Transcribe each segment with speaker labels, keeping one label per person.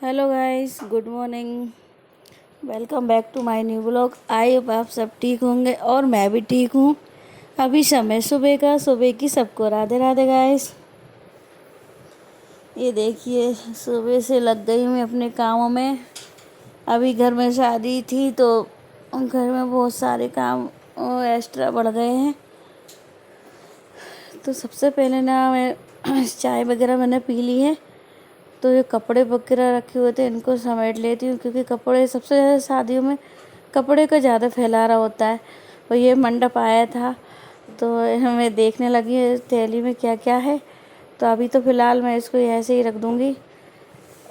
Speaker 1: Hello guys, good morning. Welcome back to my new blog. I hope आप सब ठीक होंगे और मैं भी ठीक हूँ। अभी समय सुबह की सबको राधे राधे गाइस। ये देखिए, सुबह से लग गई हूँ अपने कामों में। अभी घर में शादी थी तो घर में बहुत सारे काम एक्स्ट्रा बढ़ गए हैं। तो सबसे पहले ना मैं चाय वगैरह मैंने पी ली है। तो ये कपड़े वगैरह रखे हुए थे, इनको समेट लेती हूँ, क्योंकि कपड़े सबसे ज़्यादा शादियों में कपड़े का ज़्यादा फैलारा होता है। और ये मंडप आया था तो मैं देखने लगी थैली में क्या क्या है। तो अभी तो फ़िलहाल मैं इसको ऐसे ही रख दूँगी,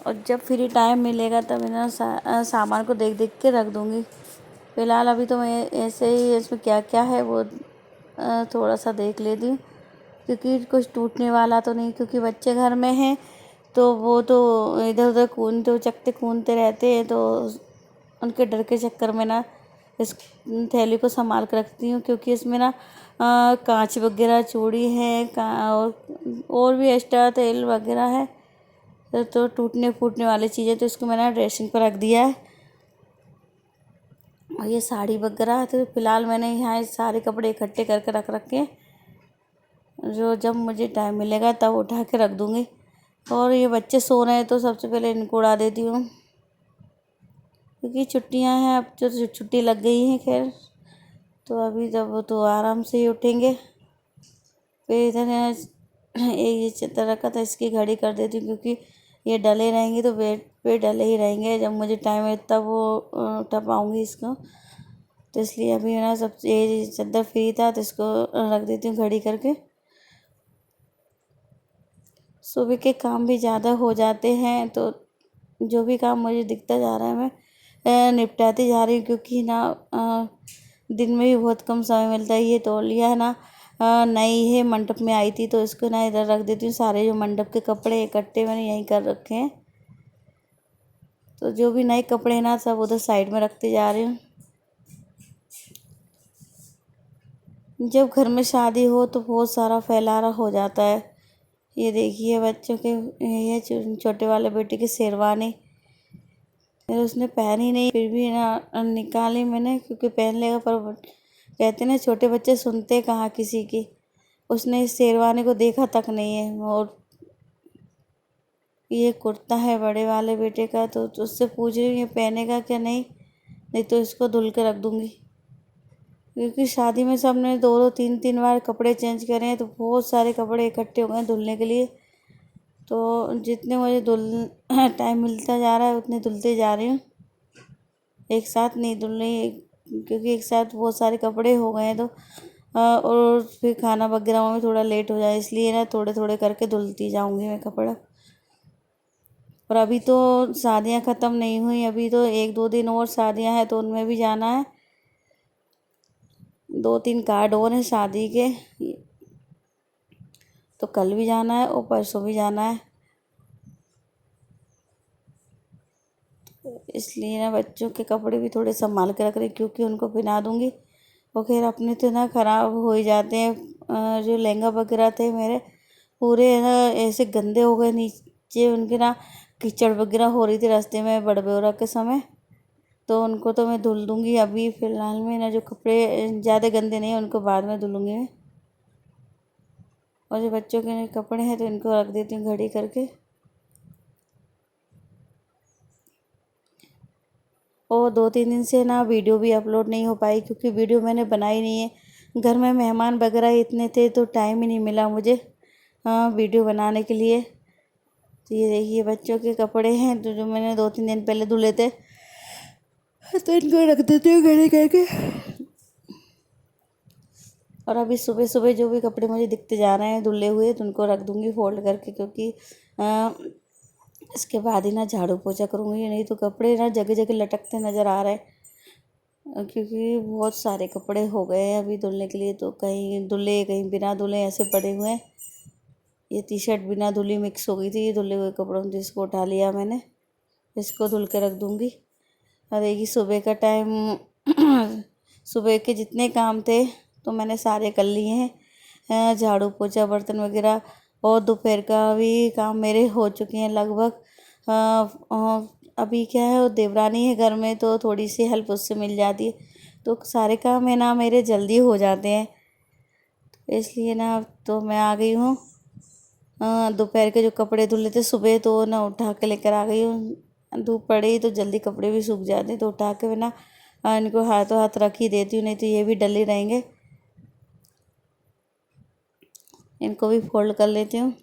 Speaker 1: और जब फ्री टाइम मिलेगा तब ना सामान को देख देख के रख दूँगी। फ़िलहाल अभी तो मैं ऐसे ही इसमें क्या क्या है वो थोड़ा सा देख लेती हूँ, क्योंकि कुछ टूटने वाला तो नहीं, क्योंकि बच्चे घर में हैं तो वो तो इधर उधर कूदते रहते हैं। तो उनके डर के चक्कर में ना इस थैली को संभाल कर रखती हूँ, क्योंकि इसमें ना कांच वगैरह चूड़ी है और भी एक्स्ट्रा तेल वगैरह है। तो टूटने फूटने वाली चीज़ें तो इसको मैंने ड्रेसिंग पर रख दिया है। और ये साड़ी वगैरह तो फिलहाल मैंने यहाँ सारे कपड़े इकट्ठे करके रख रखे, जो जब मुझे टाइम मिलेगा तब उठा के रख दूँगी। और ये बच्चे सो रहे हैं तो सबसे पहले इनको उड़ा देती हूँ, क्योंकि छुट्टियां हैं। अब जो छुट्टी लग गई है खैर, तो अभी जब तो आराम से ही उठेंगे। फिर इधर ये चादर रखा था, इसकी घड़ी कर देती हूँ, क्योंकि ये डले रहेंगे तो बेड पे डले ही रहेंगे। जब मुझे टाइम है तब वो उठा पाऊँगी इसको। तो इसलिए अभी ना सब ये चादर फ्री था तो इसको रख देती हूँ घड़ी करके। सुबह के काम भी ज़्यादा हो जाते हैं, तो जो भी काम मुझे दिखता जा रहा है मैं निपटाती जा रही हूँ, क्योंकि ना दिन में भी बहुत कम समय मिलता है। ये तौलिया है ना नई है, मंडप में आई थी, तो इसको ना इधर रख देती हूँ। सारे जो मंडप के कपड़े इकट्ठे मैंने यहीं कर रखे हैं, तो जो भी नए कपड़े हैं ना सब उधर साइड में रखते जा रही हूँ। जब घर में शादी हो तो बहुत सारा फैलारा हो जाता है। ये देखिए बच्चों के, ये छोटे वाले बेटे की शेरवानी फिर उसने पहनी नहीं, फिर भी ना निकाली मैंने, क्योंकि पहन लेगा। पर कहते ना छोटे बच्चे सुनते कहाँ किसी की। उसने इस शेरवानी को देखा तक नहीं है। और ये कुर्ता है बड़े वाले बेटे का, तो उससे पूछ रही हूँ ये पहनेगा क्या नहीं, नहीं तो इसको धुल के रख दूँगी। क्योंकि शादी में सबने दो दो तीन तीन बार कपड़े चेंज करे हैं, तो बहुत सारे कपड़े इकट्ठे हो गए हैं धुलने के लिए। तो जितने मुझे टाइम मिलता जा रहा है उतने धुलते जा रही हूँ, एक साथ नहीं धुल रही, क्योंकि एक साथ बहुत सारे कपड़े हो गए हैं। तो और फिर खाना वगैरह में थोड़ा लेट हो जाए, इसलिए ना थोड़े थोड़े करके धुलती जाऊंगी मैं कपड़ा। और अभी तो शादियां ख़त्म नहीं हुई, अभी तो एक दो दिन और शादियां हैं, तो उनमें भी जाना है। दो तीन कार्ड और हैं शादी के, तो कल भी जाना है और परसों भी जाना है। इसलिए ना बच्चों के कपड़े भी थोड़े संभाल के रख रही, क्योंकि उनको पहना दूँगी। और खैर अपने तो ना ख़राब हो ही जाते हैं। जो लहंगा वगैरह थे मेरे पूरे ना ऐसे गंदे हो गए नीचे, उनके ना कीचड़ वगैरह हो रही थी रास्ते में बड़बोरा के समय। तो उनको तो मैं धुल दूँगी। अभी फ़िलहाल में ना जो कपड़े ज़्यादा गंदे नहीं हैं उनको बाद में धुलूँगी मैं। और जो बच्चों के कपड़े हैं तो इनको रख देती हूँ घड़ी करके। और दो तीन दिन से ना वीडियो भी अपलोड नहीं हो पाई, क्योंकि वीडियो मैंने बनाई नहीं है। घर में मेहमान वगैरह इतने थे तो टाइम ही नहीं मिला मुझे वीडियो बनाने के लिए। तो ये देखिए बच्चों के कपड़े हैं तो जो मैंने दो तीन दिन पहले धुले थे, तो इनको रख देती हूँ घड़ी करके। और अभी सुबह सुबह जो भी कपड़े मुझे दिखते जा रहे हैं धुले हुए, तो उनको रख दूँगी फोल्ड करके, क्योंकि इसके बाद ही ना झाड़ू पोछा करूँगी, नहीं तो कपड़े ना जगह जगह लटकते नज़र आ रहे हैं। क्योंकि बहुत सारे कपड़े हो गए हैं अभी धुलने के लिए, तो कहीं धुले कहीं बिना धुले ऐसे पड़े हुए हैं। ये टी शर्ट बिना धुली मिक्स हो गई थी ये धुले हुए कपड़ों में, जिसको उठा लिया मैंने। इसको धुल के रख दूँगी। और ये सुबह का टाइम सुबह के जितने काम थे तो मैंने सारे कर लिए हैं, झाड़ू पोछा बर्तन वगैरह। और दोपहर का भी काम मेरे हो चुके हैं लगभग। अभी क्या है, वो देवरानी है घर में तो थोड़ी सी हेल्प उससे मिल जाती है, तो सारे काम है ना मेरे जल्दी हो जाते हैं। इसलिए ना तो मैं आ गई हूँ। दोपहर के जो कपड़े धुले थे सुबह तो ना उठा के लेकर आ गई हूँ। धूप पड़ी तो जल्दी कपड़े भी सूख जाते, तो उठा के ना इनको हाथों हाथ रख ही देती हूँ, नहीं तो ये भी डले रहेंगे। इनको भी फोल्ड कर लेती हूँ।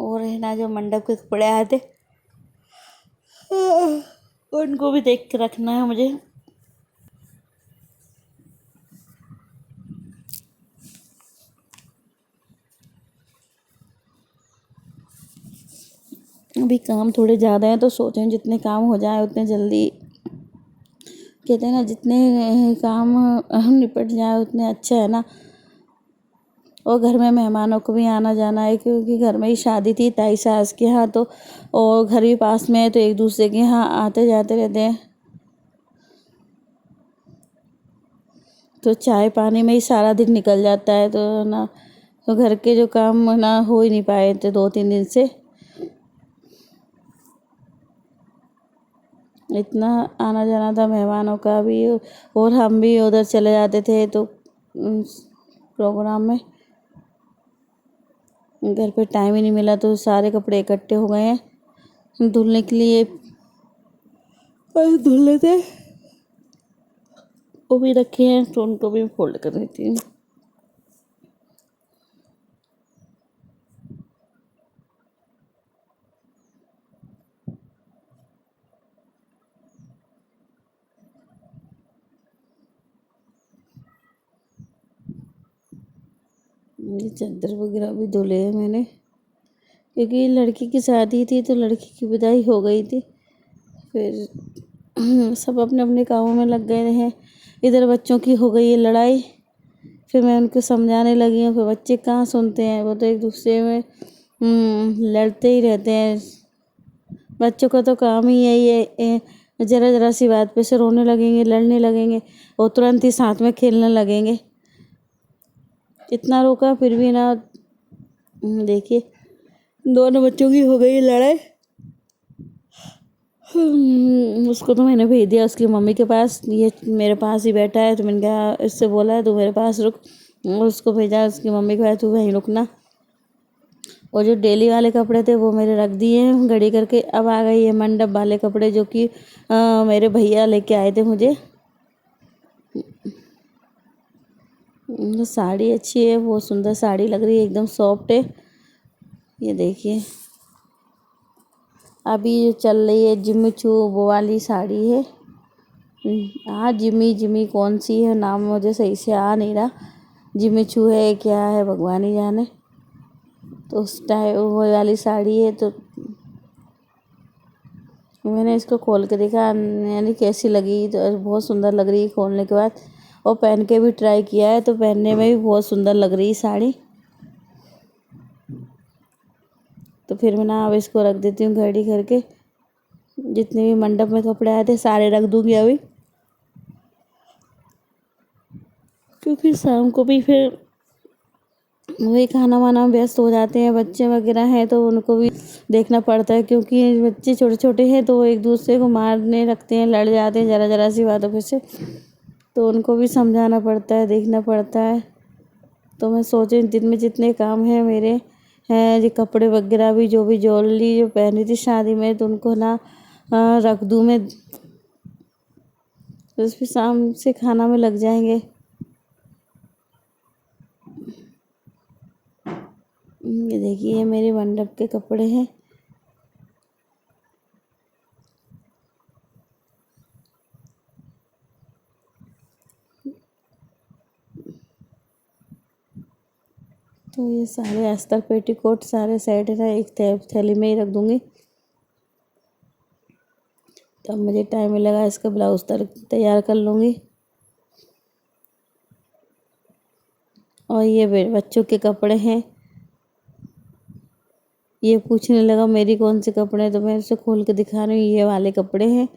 Speaker 1: और है ना जो मंडप के कपड़े आए थे उनको भी देख के रखना है मुझे। अभी काम थोड़े ज़्यादा हैं तो सोचें जितने काम हो जाए उतने जल्दी, कहते हैं ना जितने काम निपट जाए उतने अच्छे है ना। और घर में मेहमानों को भी आना जाना है, क्योंकि घर में ही शादी थी ताई सास के यहाँ, तो और घर भी पास में है तो एक दूसरे के यहाँ आते जाते रहते हैं। तो चाय पानी में ही सारा दिन निकल जाता है, तो ना तो घर के जो काम ना हो ही नहीं पाए थे 2-3 दिन से। इतना आना जाना था मेहमानों का भी, और हम भी उधर चले जाते थे तो प्रोग्राम में घर पे टाइम ही नहीं मिला, तो सारे कपड़े इकट्ठे हो गए हैं धुलने के लिए। बस धुल लेते वो भी रखे हैं तो उनको भी फोल्ड कर देती हूँ। ये चादर वगैरह भी धुले हैं मैंने, क्योंकि लड़की की शादी थी तो लड़की की विदाई हो गई थी। फिर सब अपने अपने कामों में लग गए हैं। इधर बच्चों की हो गई है लड़ाई, फिर मैं उनको समझाने लगी हूँ, फिर बच्चे कहाँ सुनते हैं, वो तो एक दूसरे में लड़ते ही रहते हैं। बच्चों का तो काम ही यही है, ज़रा ज़रा सी बात पे से रोने लगेंगे, लड़ने लगेंगे और तुरंत ही साथ में खेलने लगेंगे। इतना रोका फिर भी ना, देखिए दोनों बच्चों की हो गई लड़ाई। उसको तो मैंने भेज दिया उसकी मम्मी के पास, ये मेरे पास ही बैठा है, तो मैंने कहा इससे बोला है तू मेरे पास रुक। उसको भेजा उसकी मम्मी के पास, तू वहीं रुकना। और जो डेली वाले कपड़े थे वो मेरे रख दिए हैं घड़ी करके। अब आ गई है मंडप वाले कपड़े, जो कि मेरे भैया लेके आए थे मुझे। साड़ी अच्छी है, बहुत सुंदर साड़ी लग रही है, एकदम सॉफ्ट है। ये देखिए अभी जो चल रही है जिम्मी चू वो वाली साड़ी है। हाँ जिम्मी जिम्मी कौन सी है, नाम मुझे सही से आ नहीं रहा, जिम्मी चू है क्या है भगवान ही जाने। तो उस टाइम वो वाली साड़ी है, तो मैंने इसको खोल के देखा, यानी कैसी लगी, तो बहुत सुंदर लग रही है खोलने के बाद। और पहन के भी ट्राई किया है तो पहनने में भी बहुत सुंदर लग रही है साड़ी। तो फिर मैं ना अब इसको रख देती हूँ घड़ी करके। जितने भी मंडप में कपड़े आए थे सारे रख दूँगी अभी, क्योंकि शाम को भी फिर वही खाना वाना में व्यस्त हो जाते हैं, बच्चे वगैरह हैं तो उनको भी देखना पड़ता है, क्योंकि बच्चे छोटे छोटे हैं तो वो एक दूसरे को मारने लगते हैं, लड़ जाते हैं ज़रा ज़रा सी बातों पे से, तो उनको भी समझाना पड़ता है, देखना पड़ता है। तो मैं सोची दिन में जितने काम हैं मेरे हैं, ये कपड़े वगैरह भी जो भी ज्वेलरी जो पहनी थी शादी में, तो उनको ना रख दूँ मैं, तो फिर शाम से खाना में लग जाएंगे। ये देखिए मेरे मंडप के कपड़े हैं। तो ये सारे अस्तर पेटीकोट सारे सेट है, एक थैली में ही रख दूँगी। तब मुझे टाइम मिलेगा इसका ब्लाउज तैयार कर लूँगी। और ये बच्चों के कपड़े हैं। ये पूछने लगा मेरी कौन से कपड़े हैं, तो मैं उसे खोल के दिखा रही हूँ, ये वाले कपड़े हैं।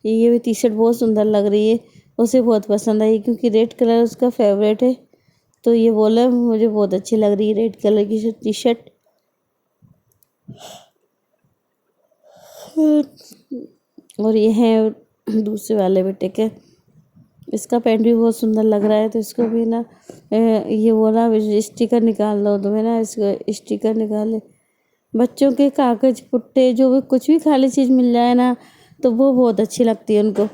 Speaker 1: ये भी टी शर्ट बहुत सुंदर लग रही है, उसे बहुत पसंद आई क्योंकि रेड कलर उसका फेवरेट है। तो ये बोला मुझे बहुत अच्छी लग रही है रेड कलर की टी शर्ट। और ये है दूसरे वाले बेटे के, इसका पैंट भी बहुत सुंदर लग रहा है। तो इसको भी ना ये बोला स्टिकर निकाल दो, तो मैं ना इसको स्टिकर निकाले। बच्चों के कागज पुट्टे जो भी कुछ भी खाली चीज़ मिल जाए ना तो वो बहुत अच्छी लगती है उनको।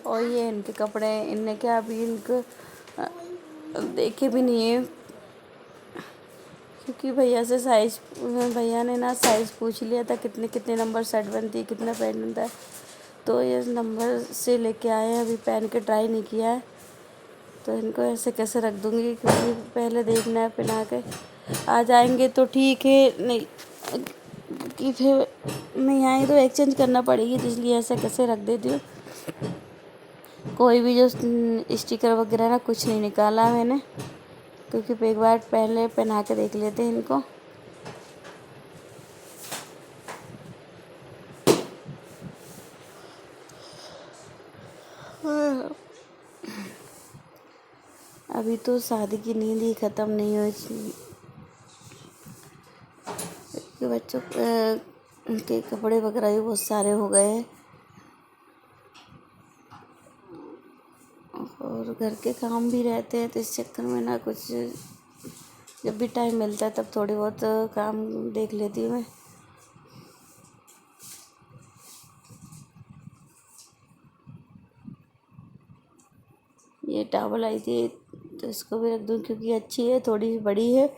Speaker 1: और ये इनके कपड़े, इनने क्या अभी इनको देखे भी नहीं है, क्योंकि भैया ने ना साइज़ पूछ लिया था कितने कितने नंबर शर्ट बनती है, कितना पैंट बनता है। तो ये नंबर से लेके आए हैं, अभी पहन के ट्राई नहीं किया है। तो इनको ऐसे कैसे रख दूँगी, क्योंकि पहले देखना है पहना के। आ जाएंगे तो ठीक है, नहीं कि फिर नहीं आए तो एक्सचेंज करना पड़ेगी, तो इसलिए ऐसे कैसे रख देती हूँ। कोई भी जो स्टिकर वगैरह ना कुछ नहीं निकाला मैंने, क्योंकि एक बार पहले पहना के देख लेते हैं इनको। अभी तो शादी की नींद ही ख़त्म नहीं हुई, कि बच्चों के कपड़े वगैरह भी बहुत सारे हो गए हैं, और घर के काम भी रहते हैं। तो इस चक्कर में ना कुछ जब भी टाइम मिलता है तब थोड़ी बहुत काम देख लेती हूँ मैं। ये टॉवल आई थी तो इसको भी रख दूँ, क्योंकि अच्छी है, थोड़ी सी बड़ी है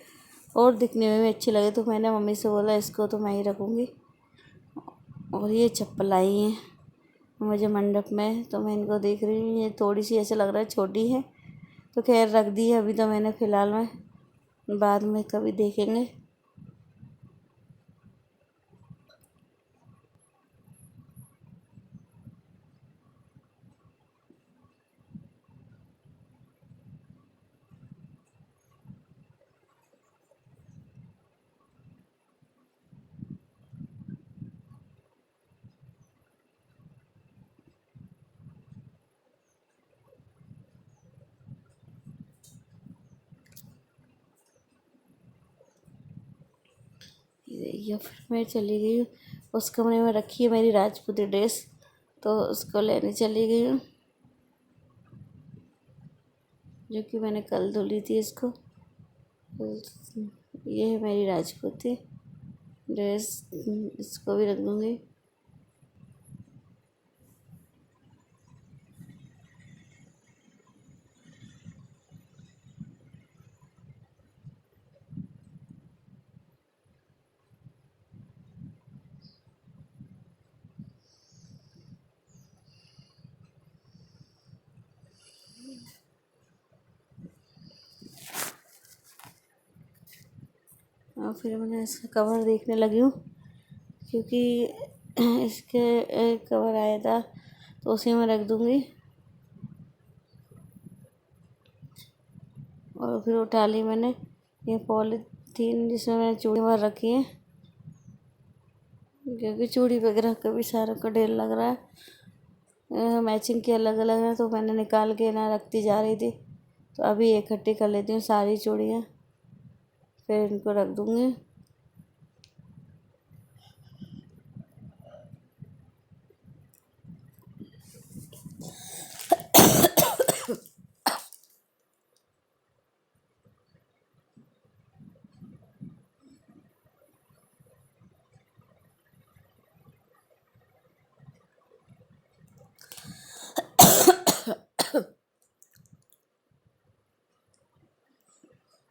Speaker 1: और दिखने में भी अच्छी लगे। तो मैंने मम्मी से बोला इसको तो मैं ही रखूँगी। और ये चप्पल आई हैं मुझे मंडप में, तो मैं इनको देख रही हूँ, ये थोड़ी सी ऐसे लग रहा है छोटी है, तो खैर रख दी है अभी तो मैंने फ़िलहाल में, बाद में कभी देखेंगे। ये फिर मैं चली गई हूँ, उस कमरे में रखी है मेरी राजपूती ड्रेस, तो उसको लेने चली गई हूँ, जो कि मैंने कल धुली थी इसको। ये है मेरी राजपूती ड्रेस, इसको भी रख दूँगी। और फिर मैंने इसका कवर देखने लगी हूँ, क्योंकि इसके एक कवर आया था तो उसी में रख दूँगी। और फिर उठा ली मैंने ये पॉलीथीन जिसमें मैंने चूड़ी भर रखी है, क्योंकि चूड़ी वगैरह का भी सारा का ढेर लग रहा है, मैचिंग के अलग अलग है, तो मैंने निकाल के ना रखती जा रही थी। तो अभी इकट्ठी कर लेती हूँ सारी चूड़ियाँ, फिर इनको रख दूँगी।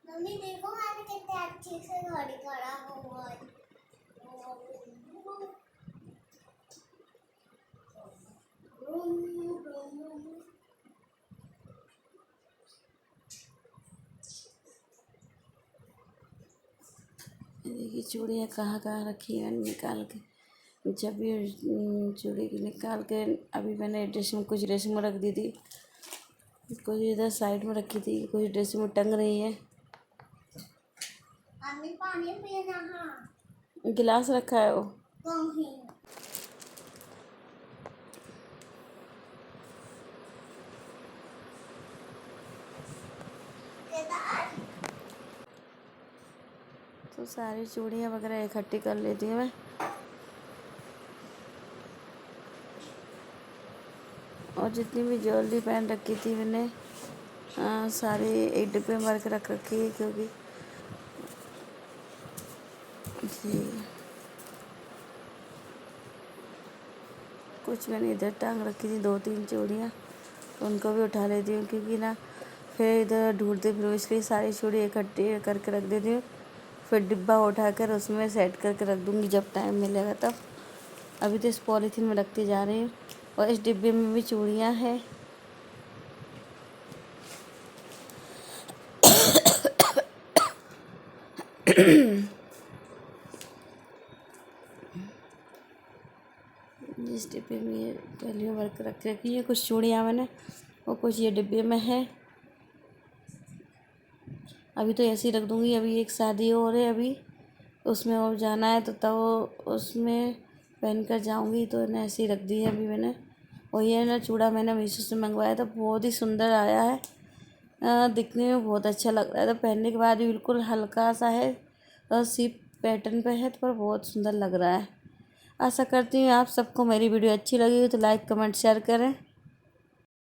Speaker 2: मम्मी देखो मैंने कितने अच्छे से घड़ी करा हुआ है।
Speaker 1: देखिए चूड़ियाँ कहाँ कहाँ रखी है निकाल के, जब भी चूड़ी निकाल के अभी मैंने ड्रेस में कुछ ड्रेस में रख दी थी, कुछ इधर साइड में रखी थी, कुछ ड्रेस में टंग रही है।
Speaker 2: मम्मी पानी पीना हाँ
Speaker 1: गिलास रखा है वो।
Speaker 2: कहीं
Speaker 1: तो सारी चूड़ियाँ वगैरह इकट्ठी कर लेती हूँ मैं। और जितनी भी ज्वेलरी पहन रखी थी मैंने सारी एक डिब्बे में भर के रख रखी है, क्योंकि जी कुछ मैंने इधर टांग रखी थी 2-3 चूड़ियाँ, तो उनको भी उठा लेती हूँ, क्योंकि ना फिर इधर ढूंढते फिर इसलिए सारी चूड़ी इकट्ठी करके रख देती हूँ। फिर डिब्बा उठाकर उसमें सेट करके रख दूँगी जब टाइम मिलेगा तब। अभी तो इस पॉलीथीन में रखती जा रही हूँ। और इस डिब्बे में भी चूड़ियाँ हैं। इस डिब्बे में ये पहले भर के रख रखी है कुछ चूड़ियाँ मैंने, और कुछ ये डिब्बे में है। अभी तो ऐसे ही रख दूँगी। अभी एक शादी और है, अभी उसमें और जाना है, तो तब उसमें पहन कर जाऊँगी, तो ना ऐसे ही रख दी है अभी मैंने। और ये ना चूड़ा मैंने मीशो से मंगवाया था, बहुत ही सुंदर आया है। दिखने में बहुत अच्छा लग रहा है, तो पहनने के बाद भी बिल्कुल हल्का सा है और सिप पैटर्न पे है, पर बहुत सुंदर लग रहा है। आशा करती हूँ आप सबको मेरी वीडियो अच्छी लगी हो तो लाइक कमेंट शेयर करें।